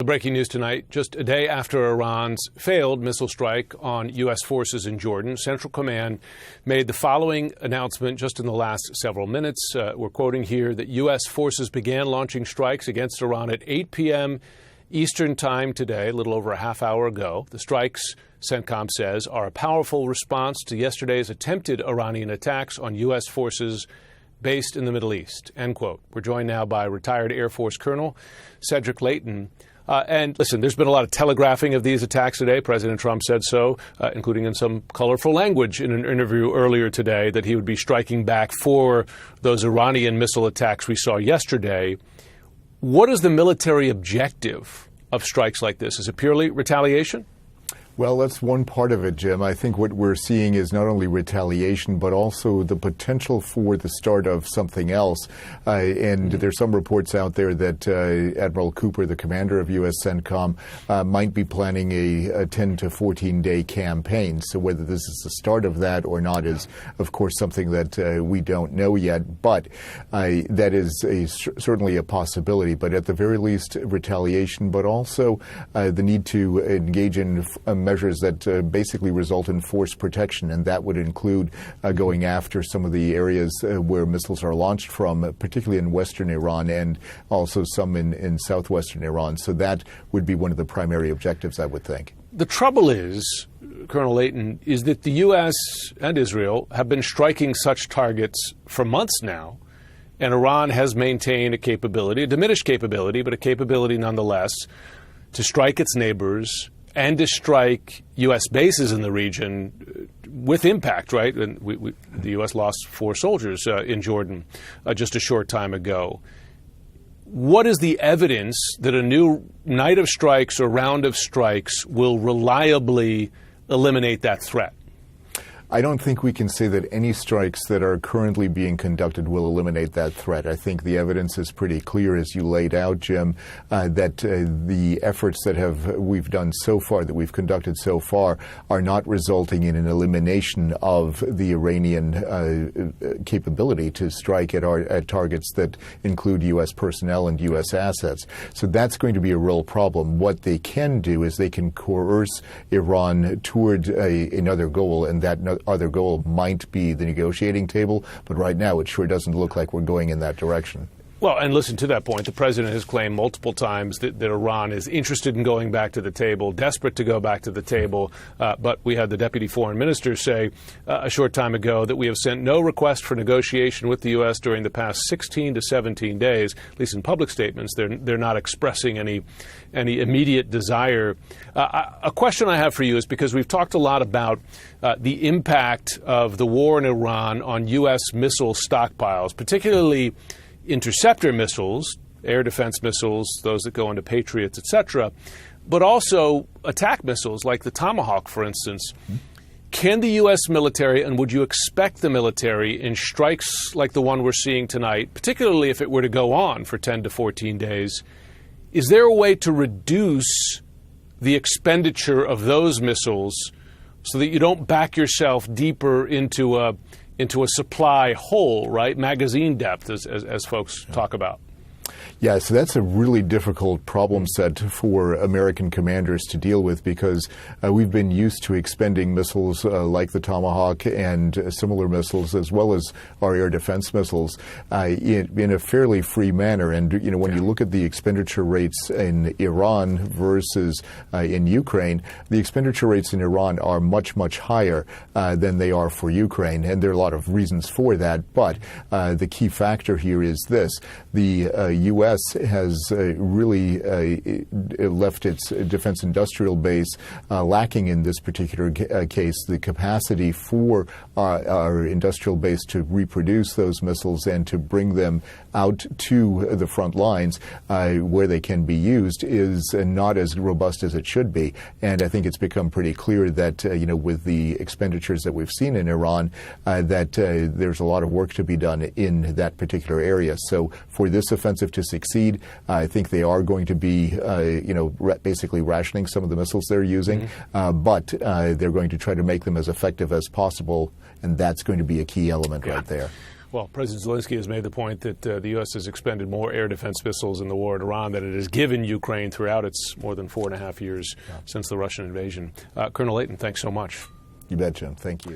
breaking news tonight, just a day after Iran's failed missile strike on U.S. forces in Jordan, Central Command made the following announcement just in the last several minutes. We're quoting here that U.S. forces began launching strikes against Iran at 8 p.m. Eastern Time today, a little over a half hour ago. The strikes, CENTCOM says, are a powerful response to yesterday's attempted Iranian attacks on U.S. forces based in the Middle East, end quote. We're joined now by retired Air Force Colonel Cedric Layton. And listen, there's been a lot of telegraphing of these attacks today. President Trump said so, including in some colorful language in an interview earlier today, that he would be striking back for those Iranian missile attacks we saw yesterday. What is the military objective of strikes like this? Is it purely retaliation? Well, that's one part of it, Jim. I think what we're seeing is not only retaliation, but also the potential for the start of something else. And there's some reports out there that Admiral Cooper, the commander of U.S. CENTCOM, might be planning a 10 to 14-day campaign. So whether this is the start of that or not is, of course, something that we don't know yet. But that is certainly a possibility. But at the very least, retaliation, but also the need to engage in measures that basically result in force protection, and that would include going after some of the areas where missiles are launched from, particularly in western Iran and also some in southwestern Iran. So that would be one of the primary objectives, I would think. The trouble is, Colonel Layton, is that the U.S. and Israel have been striking such targets for months now, and Iran has maintained a capability, a diminished capability, but a capability nonetheless, to strike its neighbors and to strike U.S. bases in the region with impact, right? And the U.S. lost 4 soldiers in Jordan just a short time ago. What is the evidence that a new night of strikes or round of strikes will reliably eliminate that threat? I don't think we can say that any strikes that are currently being conducted will eliminate that threat. I think the evidence is pretty clear, as you laid out, Jim, that the efforts that we've done so far, that we've conducted so far, are not resulting in an elimination of the Iranian capability to strike at targets that include U.S. personnel and U.S. assets. So that's going to be a real problem. What they can do is they can coerce Iran toward another goal, and that other goal might be the negotiating table, but right now it sure doesn't look like we're going in that direction. Well, and listen, to that point, the president has claimed multiple times that Iran is interested in going back to the table, desperate to go back to the table. But we had the deputy foreign minister say a short time ago that we have sent no request for negotiation with the U.S. during the past 16 to 17 days, at least in public statements. They're not expressing any immediate desire. A question I have for you is, because we've talked a lot about the impact of the war in Iran on U.S. missile stockpiles, particularly interceptor missiles, air defense missiles, those that go into Patriots, etc., but also attack missiles like the Tomahawk, for instance. Can the U.S. military, and would you expect the military in strikes like the one we're seeing tonight, particularly if it were to go on for 10 to 14 days, is there a way to reduce the expenditure of those missiles so that you don't back yourself deeper into a supply hole, right? Magazine depth, as folks talk about. Yeah, so that's a really difficult problem set for American commanders to deal with, because we've been used to expending missiles like the Tomahawk and similar missiles, as well as our air defense missiles, in a fairly free manner. And, when you look at the expenditure rates in Iran versus in Ukraine, the expenditure rates in Iran are much, much higher than they are for Ukraine. And there are a lot of reasons for that. But the key factor here is this. The U.S. has really left its defense industrial base lacking in this particular case the capacity for our industrial base to reproduce those missiles and to bring them out to the front lines where they can be used is not as robust as it should be. And I think it's become pretty clear that, with the expenditures that we've seen in Iran, that there's a lot of work to be done in that particular area. So for this offensive to succeed, I think they are going to be, basically rationing some of the missiles they're using, but they're going to try to make them as effective as possible, and that's going to be a key element right there. Well, President Zelensky has made the point that the U.S. has expended more air defense missiles in the war in Iran than it has given Ukraine throughout its more than 4.5 years since the Russian invasion. Colonel Layton, thanks so much. You bet, Jim. Thank you.